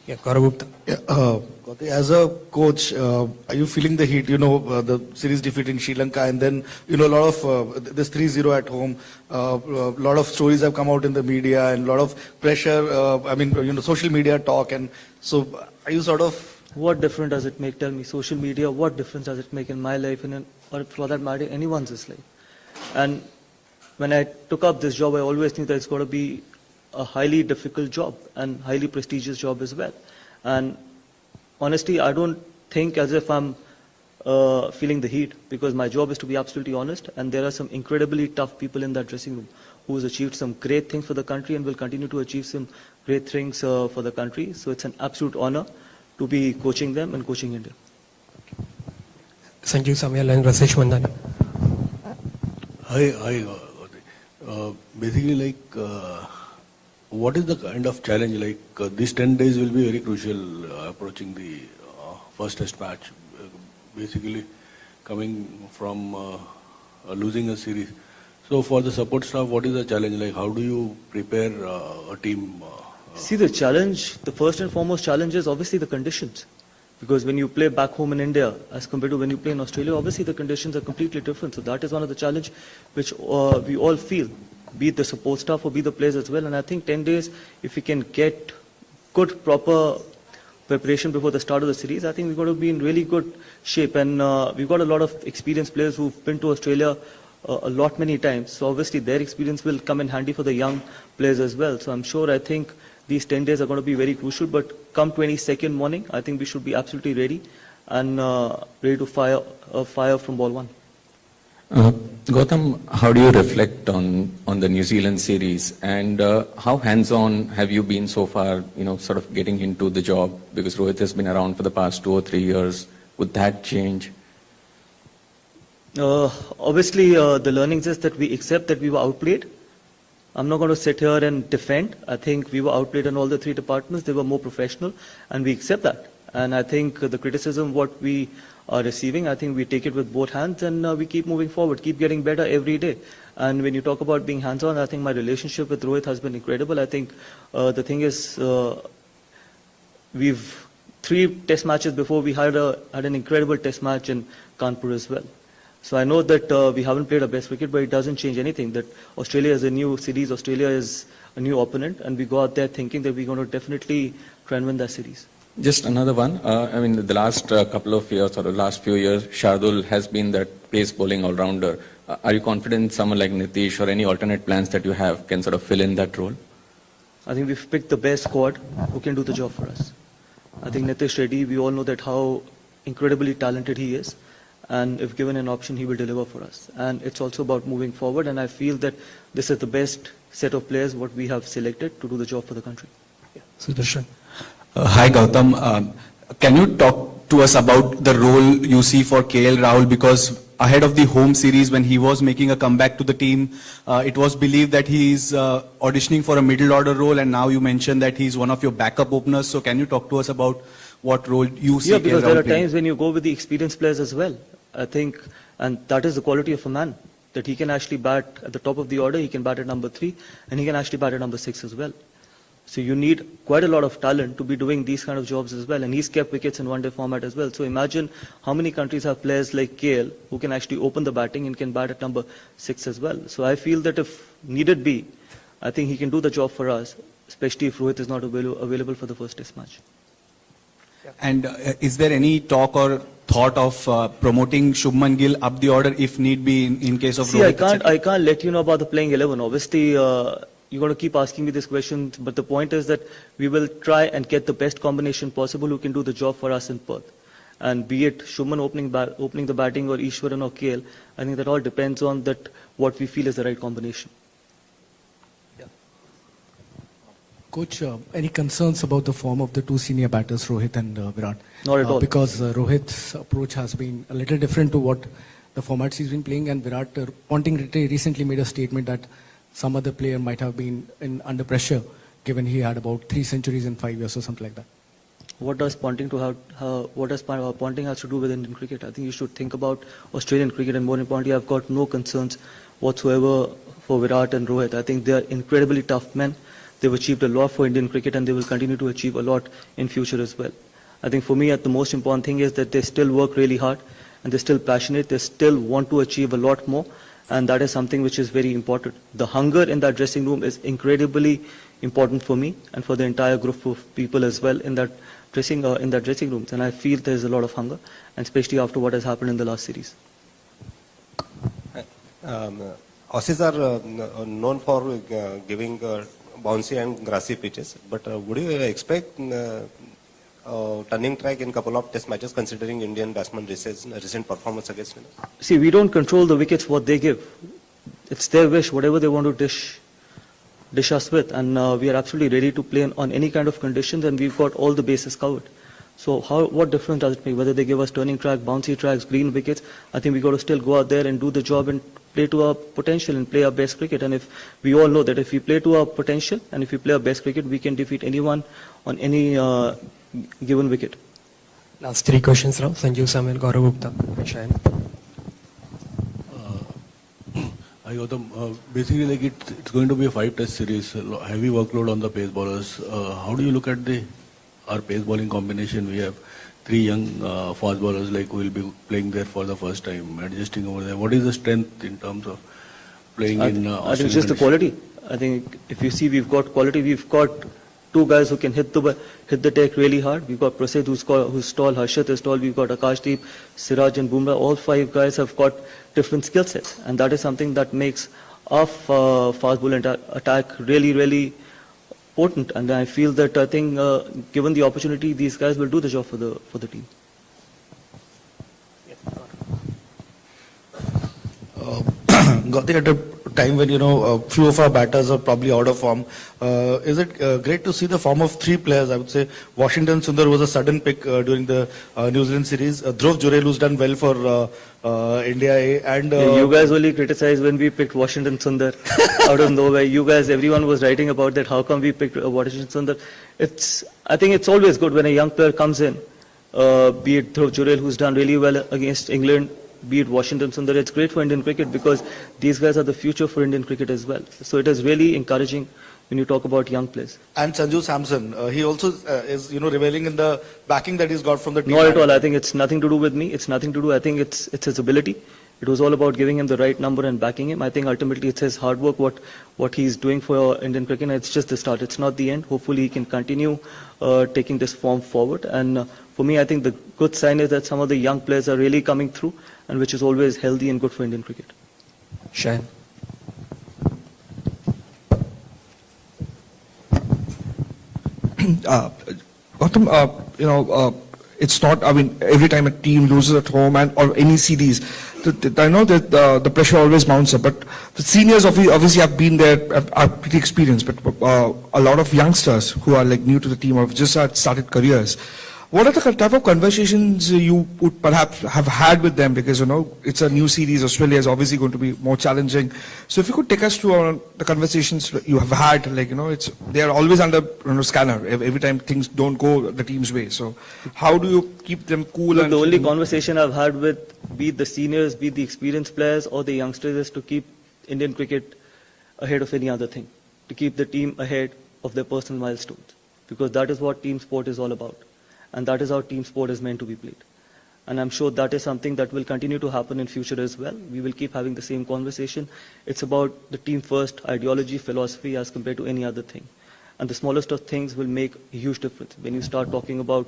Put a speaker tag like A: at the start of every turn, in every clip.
A: Yeah, Gaurav Gupta.
B: Yeah, Gautam, as a coach, are you feeling the heat? The series defeat in Sri Lanka, and then a lot of this 3-0 at home. A lot of stories have come out in the media, and a lot of pressure. Social media talk, and so are you sort of?
C: What difference does it make? Tell me, social media. What difference does it make in my life, or for that matter, anyone's life? And when I took up this job, I always knew that it's going to be a highly difficult job and highly prestigious job as well. And honestly, I don't think as if I'm feeling the heat, because my job is to be absolutely honest, and there are some incredibly tough people in that dressing room who has achieved some great things for the country and will continue to achieve some great things for the country. So it's an absolute honor to be coaching them and coaching India.
A: Sanjeev Samyal and Rasesh Mandani.
D: Hi, basically, what is the kind of challenge? These 10 days will be very crucial approaching the first test match, basically coming from losing a series. So for the support staff, what is the challenge? How do you prepare a team?
C: See, the challenge, the first and foremost challenge is obviously the conditions. Because when you play back home in India, as compared to when you play in Australia, obviously the conditions are completely different. So that is one of the challenges which we all feel, be it the support staff or be the players as well. And I think 10 days, if we can get good, proper preparation before the start of the series, I think we're going to be in really good shape. And we've got a lot of experienced players who've been to Australia many times. So obviously their experience will come in handy for the young players as well. So I'm sure, I think these 10 days are going to be very crucial. But come 22nd morning, I think we should be absolutely ready and ready to fire from ball one.
E: Gautam, how do you reflect on the New Zealand series, and how hands-on have you been so far, sort of getting into the job, because Rohit has been around for the past 2 or 3 years. Would that change?
C: Obviously, the learnings is that we accept that we were outplayed. I'm not going to sit here and defend. I think we were outplayed in all the 3 departments. They were more professional, and we accept that. And I think the criticism what we are receiving, I think we take it with both hands, and we keep moving forward, keep getting better every day. And when you talk about being hands-on, I think my relationship with Rohit has been incredible. I think the thing is, we've 3 test matches before, we had an incredible test match in Kanpur as well. So I know that we haven't played our best cricket, but it doesn't change anything. That Australia is a new series, Australia is a new opponent, and we go out there thinking that we're going to definitely try and win that series.
E: Just another one. The last couple of years or the last few years, Shardul has been that pace bowling all-rounder. Are you confident someone like Nitish or any alternate plans that you have can sort of fill in that role?
C: I think we've picked the best squad who can do the job for us. I think Nitish Reddy, we all know that how incredibly talented he is. And if given an option, he will deliver for us. And it's also about moving forward. And I feel that this is the best set of players what we have selected to do the job for the country.
A: Sudarshan.
F: Hi Gautam, can you talk to us about the role you see for KL Rahul? Because ahead of the home series, when he was making a comeback to the team, it was believed that he's auditioning for a middle order role, and now you mentioned that he's one of your backup openers. So can you talk to us about what role you see?
C: Yeah, because
F: KL
C: there are
F: playing?
C: times when you go with the experienced players as well. I think, and that is the quality of a man, that he can actually bat at the top of the order, he can bat at number 3, and he can actually bat at number 6 as well. So you need quite a lot of talent to be doing these kind of jobs as well. And he's kept wickets in one-day format as well. So imagine how many countries have players like KL who can actually open the batting and can bat at number 6 as well. So I feel that if needed be, I think he can do the job for us, especially if Rohit is not available for the first test match.
F: And is there any talk or thought of promoting Shubman Gill up the order if need be in case of Rohit?
C: See, I can't let you know about the playing 11. Obviously, you're going to keep asking me this question, but the point is that we will try and get the best combination possible who can do the job for us in Perth. And be it Shubman opening the batting or Ishwaran or KL, I think that all depends on that what we feel is the right combination.
G: Coach, any concerns about the form of the 2 senior batters, Rohit and Virat?
C: Not at all.
G: Because Rohit's approach has been a little different to what the formats he's been playing, and Virat, Ponting recently made a statement that some other player might have been under pressure, given he had about 3 centuries in 5 years or something like that.
C: What does Ponting Ponting has to do with Indian cricket? I think you should think about Australian cricket, and more importantly, I've got no concerns whatsoever for Virat and Rohit. I think they are incredibly tough men. They've achieved a lot for Indian cricket and they will continue to achieve a lot in future as well. I think for me, the most important thing is that they still work really hard and they're still passionate. They still want to achieve a lot more, and that is something which is very important. The hunger in that dressing room is incredibly important for me and for the entire group of people as well in that dressing rooms. And I feel there's a lot of hunger, and especially after what has happened in the last series.
H: Aussies are known for giving bouncy and grassy pitches, but would you expect turning track in couple of test matches considering Indian batsman recent performance against winners?
C: See, we don't control the wickets what they give. It's their wish, whatever they want to dish us with, and we are absolutely ready to play on any kind of conditions, and we've got all the bases covered. So what difference does it make whether they give us turning track, bouncy tracks, green wickets? I think we got to still go out there and do the job and play to our potential and play our best cricket. And if we all know that if we play to our potential and if we play our best cricket, we can defeat anyone on any given wicket.
A: Last 3 questions now. Sanjeev Samuel, Gaurav Gupta, and Shayan.
D: Hi Gautam, basically like it's going to be a 5-test series, heavy workload on the pace bowlers. How do you look at our pace bowling combination? We have 3 young fast bowlers like who will be playing there for the first time, adjusting over there. What is the strength in terms of playing in
C: I think it's just the quality. I think if you see, we've got quality. We've got 2 guys who can hit the deck really hard. We've got Prasid who's tall, Harshit is tall. We've got Akashdeep, Siraj and Bumrah. All 5 guys have got different skill sets, and that is something that makes our fast bowling attack really, really potent. And I feel that I think given the opportunity, these guys will do the job for the team.
B: Gautam, at a time when, a few of our batters are probably out of form, is it great to see the form of 3 players? I would say Washington Sundar was a sudden pick during the New Zealand series. Dhruv Jurel, who's done well for India A, and
C: you guys only criticized when we picked Washington Sundar out of nowhere. You guys, everyone was writing about that. How come we picked Washington Sundar? I think it's always good when a young player comes in, be it Dhruv Jurel, who's done really well against England, be it Washington Sundar. It's great for Indian cricket because these guys are the future for Indian cricket as well. So it is really encouraging when you talk about young players.
B: And Sanju Samson, he also is, reveling in the backing that he's got from the team.
C: Not at all. I think it's nothing to do with me. It's nothing to do. I think it's his ability. It was all about giving him the right number and backing him. I think ultimately it's his hard work, what he's doing for Indian cricket. And it's just the start. It's not the end. Hopefully he can continue taking this form forward. And for me, I think the good sign is that some of the young players are really coming through, and which is always healthy and good for Indian cricket.
A: Shayan.
I: Gautam, it's not, every time a team loses at home or any series, I know that the pressure always mounts up, but the seniors obviously have been there, are pretty experienced, but a lot of youngsters who are like new to the team or just started careers. What are the type of conversations you would perhaps have had with them? Because, it's a new series. Australia is obviously going to be more challenging. So if you could take us to the conversations you have had, they are always under scanner every time things don't go the team's way. So how do you keep them cool?
C: Look, the only conversation I've had with, be it the seniors, be it the experienced players or the youngsters, is to keep Indian cricket ahead of any other thing. To keep the team ahead of their personal milestones. Because that is what team sport is all about. And that is how team sport is meant to be played. And I'm sure that is something that will continue to happen in future as well. We will keep having the same conversation. It's about the team first ideology, philosophy as compared to any other thing. And the smallest of things will make a huge difference. When you start talking about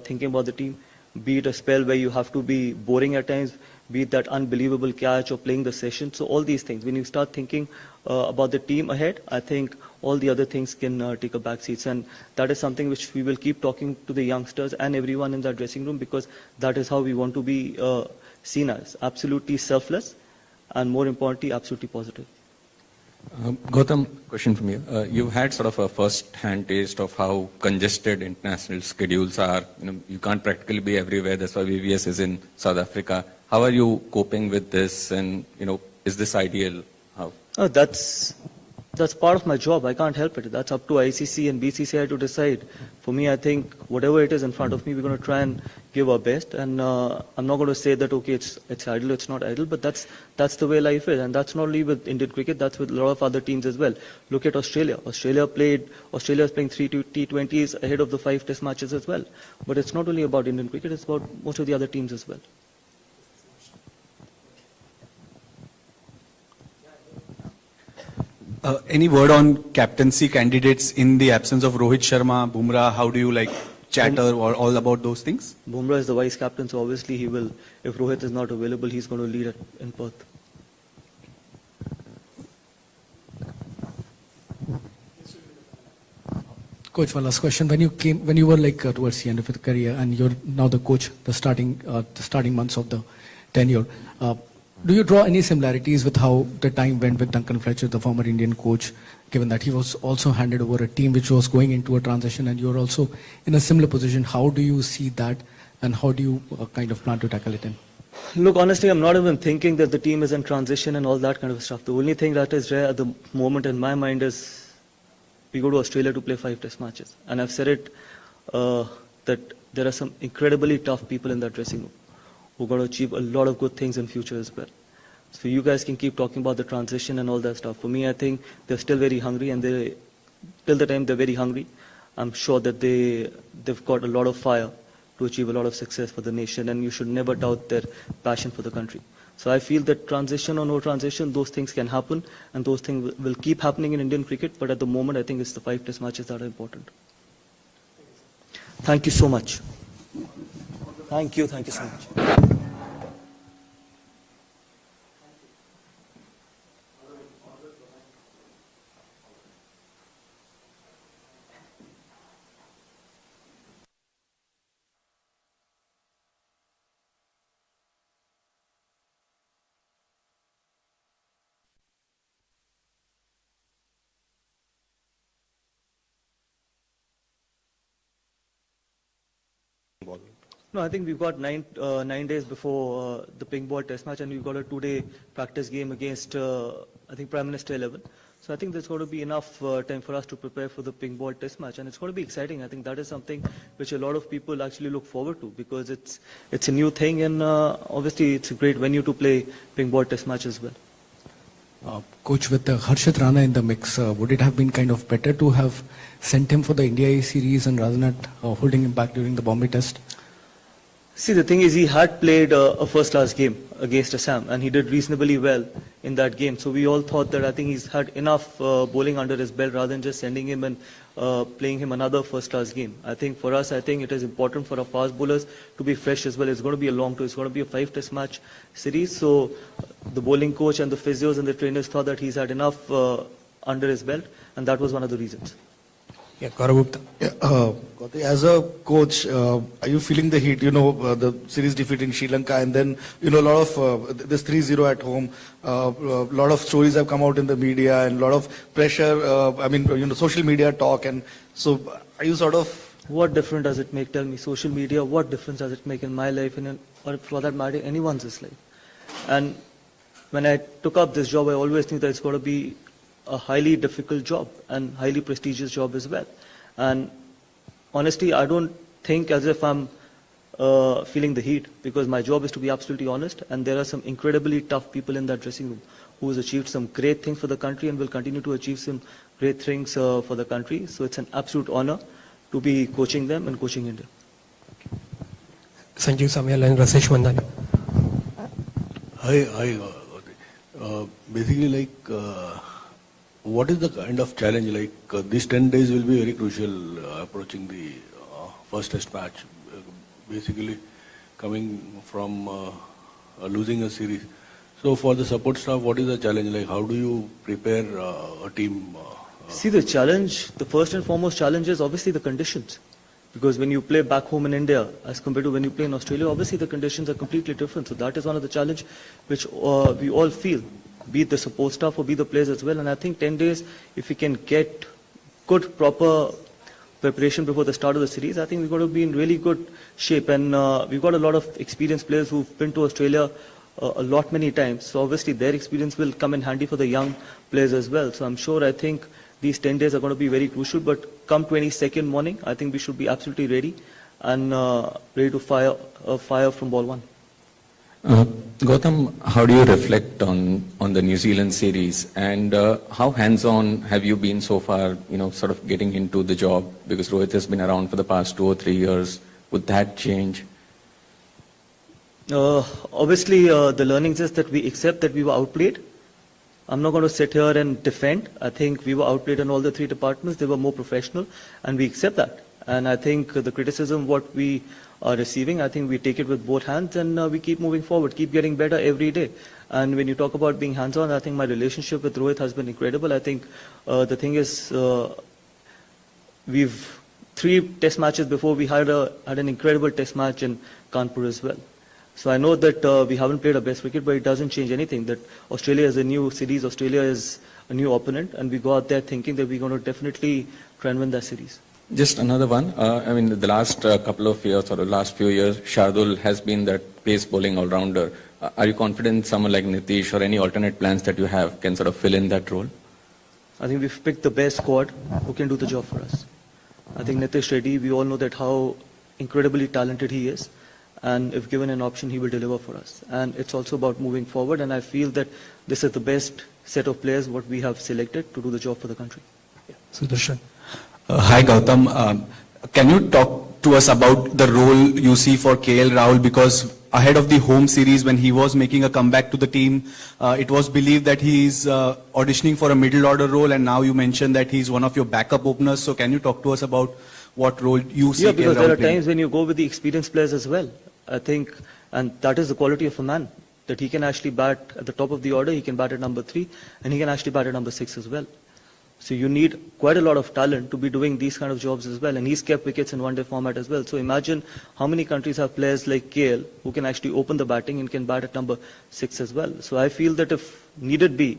C: thinking about the team, be it a spell where you have to be boring at times, be it that unbelievable catch or playing the session. So all these things, when you start thinking about the team ahead, I think all the other things can take a back seat. And that is something which we will keep talking to the youngsters and everyone in that dressing room, because that is how we want to be seen as, absolutely selfless and more importantly, absolutely positive.
E: Gautam, question from you. You've had sort of a first-hand taste of how congested international schedules are. You can't practically be everywhere. That's why VVS is in South Africa. How are you coping with this? And, is this ideal? How?
C: That's that's part of my job. I can't help it. That's up to ICC and BCCI to decide. For me, I think whatever it is in front of me, we're going to try and give our best. And I'm not going to say that, okay, it's idle, it's not idle, but that's the way life is. And that's not only with Indian cricket, that's with a lot of other teams as well. Look at Australia. Australia is playing 3 T20s ahead of the 5 test matches as well. But it's not only about Indian cricket, it's about most of the other teams as well.
F: Any word on captaincy candidates in the absence of Rohit Sharma, Bumrah? How do you like chatter or all about those things?
C: Bumrah is the vice captain, so obviously he will, if Rohit is not available, he's going to lead in Perth.
G: Coach, one last question. When you were like towards the end of your career and you're now the coach, the starting months of the tenure, do you draw any similarities with how the time went with Duncan Fletcher, the former Indian coach, given that he was also handed over a team which was going into a transition and you're also in a similar position? How do you see that and how do you kind of plan to tackle it in?
C: Look, honestly, I'm not even thinking that the team is in transition and all that kind of stuff. The only thing that is there at the moment in my mind is we go to Australia to play 5 test matches. And I've said it that there are some incredibly tough people in that dressing room who are going to achieve a lot of good things in future as well. So you guys can keep talking about the transition and all that stuff. For me, I think they're still very hungry, and till the time they're very hungry, I'm sure that they've got a lot of fire to achieve a lot of success for the nation, and you should never doubt their passion for the country. So I feel that transition or no transition, those things can happen, and those things will keep happening in Indian cricket, but at the moment I think it's the 5 test matches that are important. Thank you so much. Thank you so much. No, I think we've got 9 days before the pink ball test match, and we've got a 2-day practice game against, I think, Prime Minister 11. So I think there's got to be enough time for us to prepare for the pink ball test match, and it's going to be exciting. I think that is something which a lot of people actually look forward to because it's a new thing, and obviously it's a great venue to play pink ball test match as well.
G: Coach, with Harshit Rana in the mix, would it have been kind of better to have sent him for the India A series and rather than holding him back during the Bombay test?
C: See, the thing is, he had played a first-class game against Assam, and he did reasonably well in that game. So we all thought that I think he's had enough bowling under his belt rather than just sending him and playing him another first-class game. I think for us, I think it is important for our fast bowlers to be fresh as well. It's going to be a long tour. It's going to be a 5-test match series. So the bowling coach and the physios and the trainers thought that he's had enough under his belt, and that was one of the reasons.
A: Yeah, Gaurav Gupta.
B: Yeah, Gautam, as a coach, are you feeling the heat? The series defeat in Sri Lanka, and then a lot of this 3-0 at home. A lot of stories have come out in the media, and a lot of pressure. Social media talk, and so are you sort of?
C: What difference does it make? Tell me, social media. What difference does it make in my life, or for that matter, anyone's life? And when I took up this job, I always knew that it's got to be a highly difficult job and highly prestigious job as well. And honestly, I don't think as if I'm feeling the heat because my job is to be absolutely honest, and there are some incredibly tough people in that dressing room who has achieved some great things for the country and will continue to achieve some great things for the country. So it's an absolute honor to be coaching them and coaching India.
A: Sanjeev Samyal and Rasesh Mandani.
D: Hi, basically what is the kind of challenge these 10 days will be very crucial approaching the first test match, basically coming from losing a series. So for the support staff, what is the challenge? How do you prepare a team?
C: See, the challenge, the first and foremost challenge is obviously the conditions. Because when you play back home in India as compared to when you play in Australia, obviously the conditions are completely different. So that is one of the challenges which we all feel, be it the support staff or be the players as well. And I think 10 days, if we can get good, proper preparation before the start of the series, I think we've got to be in really good shape. And we've got a lot of experienced players who've been to Australia a lot many times. So obviously their experience will come in handy for the young players as well. So I'm sure, I think these 10 days are going to be very crucial. But come 22nd morning, I think we should be absolutely ready and ready to fire from ball one.
E: Gautam, how do you reflect on the New Zealand series, and how hands-on have you been so far, sort of getting into the job, because Rohit has been around for the past 2 or 3 years. Would that change?
C: Obviously, the learnings is that we accept that we were outplayed. I'm not going to sit here and defend. I think we were outplayed in all the 3 departments. They were more professional, and we accept that. And I think the criticism what we are receiving, I think we take it with both hands, and we keep moving forward, keep getting better every day. And when you talk about being hands-on, I think my relationship with Rohit has been incredible. I think the thing is, we've 3 test matches before we had an incredible test match in Kanpur as well. So I know that we haven't played our best cricket, but it doesn't change anything. That Australia is a new series, Australia is a new opponent, and we go out there thinking that we're going to definitely try and win that series.
E: Just another one. The last couple of years or the last few years, Shardul has been that pace bowling all-rounder. Are you confident someone like Nitish or any alternate plans that you have can sort of fill in that role?
C: I think we've picked the best squad who can do the job for us. I think Nitish Reddy, we all know that how incredibly talented he is. And if given an option, he will deliver for us. And it's also about moving forward. And I feel that this is the best set of players what we have selected to do the job for the country.
A: Sudarshan.
F: Hi Gautam, can you talk to us about the role you see for KL Rahul, because ahead of the home series when he was making a comeback to the team, it was believed that he's auditioning for a middle order role, and now you mentioned that he's one of your backup openers. So can you talk to us about what role you see
C: Yeah,
F: KL
C: because
F: Rahul
C: there are
F: playing?
C: times when you go with the experienced players as well. I think, and that is the quality of a man, that he can actually bat at the top of the order, he can bat at number 3, and he can actually bat at number 6 as well. So you need quite a lot of talent to be doing these kind of jobs as well. And he's kept wickets in one-day format as well. So imagine how many countries have players like KL who can actually open the batting and can bat at number 6 as well. So I feel that if needed be,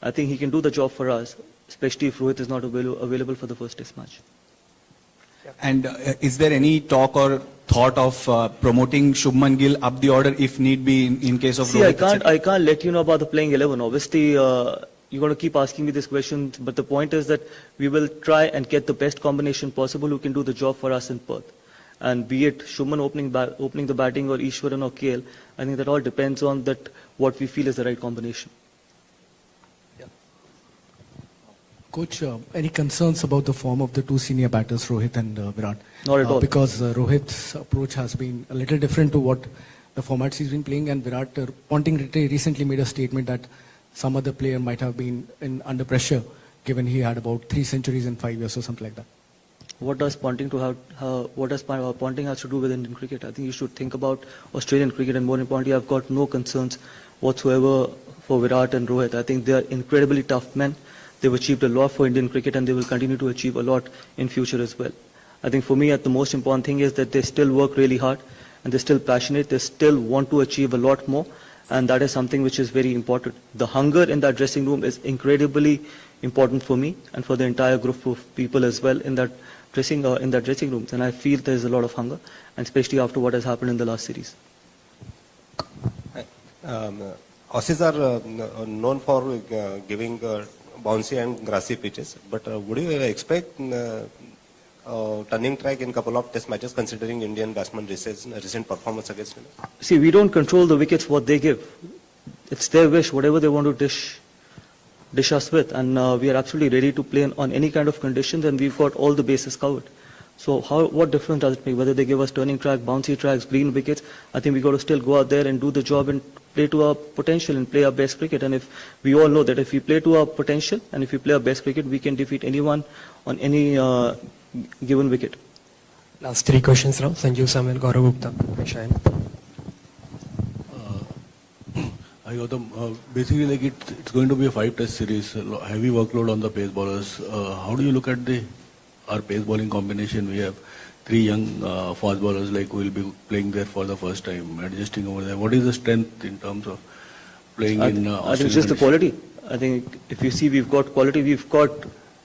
C: I think he can do the job for us, especially if Rohit is not available for the first test match.
F: And is there any talk or thought of promoting Shubman Gill up the order if need be in case of
C: See,
F: Rohit?
C: I can't let you know about the playing 11. Obviously, you're going to keep asking me this question, but the point is that we will try and get the best combination possible who can do the job for us in Perth. And be it Shubman opening the batting or Ishwaran or KL, I think that all depends on that what we feel is the right combination.
G: Coach, any concerns about the form of the 2 senior batters, Rohit and Virat?
C: Not at all.
G: Because Rohit's approach has been a little different to what the formats he's been playing, and Virat, Ponting recently made a statement that some other player might have been under pressure, given he had about 3 centuries in 5 years or something like that.
C: What does Ponting Ponting has to do with Indian cricket? I think you should think about Australian cricket, and more importantly, I've got no concerns whatsoever for Virat and Rohit. I think they are incredibly tough men. They've achieved a lot for Indian cricket, and they will continue to achieve a lot in future as well. I think for me, the most important thing is that they still work really hard, and they're still passionate. They still want to achieve a lot more, and that is something which is very important. The hunger in that dressing room is incredibly important for me and for the entire group of people as well in that dressing rooms. And I feel there is a lot of hunger, and especially after what has happened in the last series.
H: Aussies are known for giving bouncy and grassy pitches, but would you expect turning track in couple of test matches considering Indian batsmen recent performance against India?
C: See, we don't control the wickets what they give. It's their wish, whatever they want to dish us with, and we are absolutely ready to play on any kind of conditions, and we've got all the bases covered. So what difference does it make whether they give us turning track, bouncy tracks, green wickets? I think we got to still go out there and do the job and play to our potential and play our best cricket. And if we all know that if we play to our potential and if we play our best cricket, we can defeat anyone on any given wicket.
A: Last 3 questions now. Sanjeev Samuel, Gaurav Gupta, Shayan.
D: Hi Gautam, basically like it's going to be a 5-test series, heavy workload on the pace bowlers. How do you look at our pace bowling combination? We have 3 young fast bowlers like who will be playing there for the first time, adjusting over there. What is the strength in terms of playing in
C: I think just the quality. I think if you see we've got quality, we've got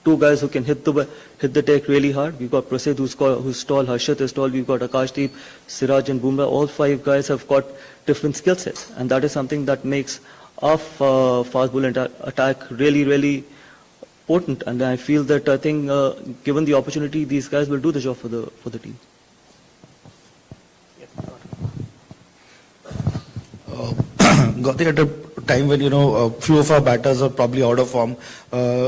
C: two guys who can hit the deck really hard. We've got Prasid who's tall, Harshit is tall, we've got Akashdeep, Siraj and Bumrah. All 5 guys have got different skill sets, and that is something that makes our fast bowler attack really, really potent. And I feel that I think given the opportunity, these guys will do the job for the team.
B: Gautam, at a time when, a few of our batters are probably out of form,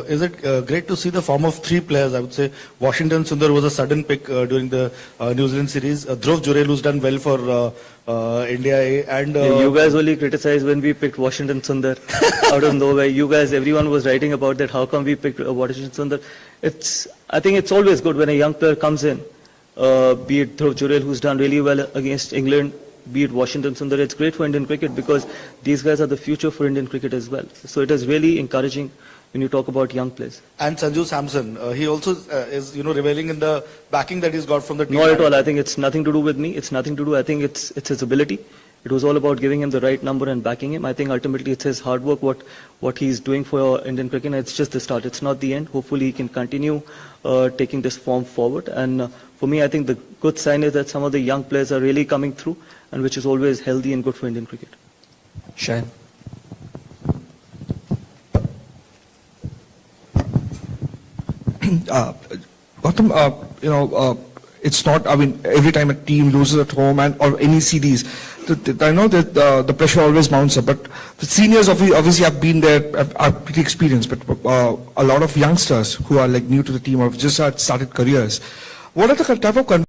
B: is it great to see the form of 3 players? I would say Washington Sundar was a sudden pick during the New Zealand series. Dhruv Jurel, who's done well for India A, and
C: You guys only criticized when we picked Washington Sundar out of nowhere. You guys, everyone was writing about that. How come we picked Washington Sundar? I think it's always good when a young player comes in, be it Dhruv Jurel, who's done really well against England, be it Washington Sundar. It's great for Indian cricket because these guys are the future for Indian cricket as well. So it is really encouraging when you talk about young players.
B: And Sanju Samson, he also is, reveling in the backing that he's got from the team.
C: Not at all. I think it's nothing to do with me. It's nothing to do. I think it's his ability. It was all about giving him the right number and backing him. I think ultimately it's his hard work, what he's doing for Indian cricket. And it's just the start. It's not the end. Hopefully he can continue taking this form forward. And for me, I think the good sign is that some of the young players are really coming through, and which is always healthy and good for Indian cricket.
A: Shayan.
I: Gautam, it's not, every time a team loses at home or any series, I know that the pressure always mounts up, but the seniors obviously have been there, are pretty experienced, but a lot of youngsters who are like new to the team or just started careers, what are the type of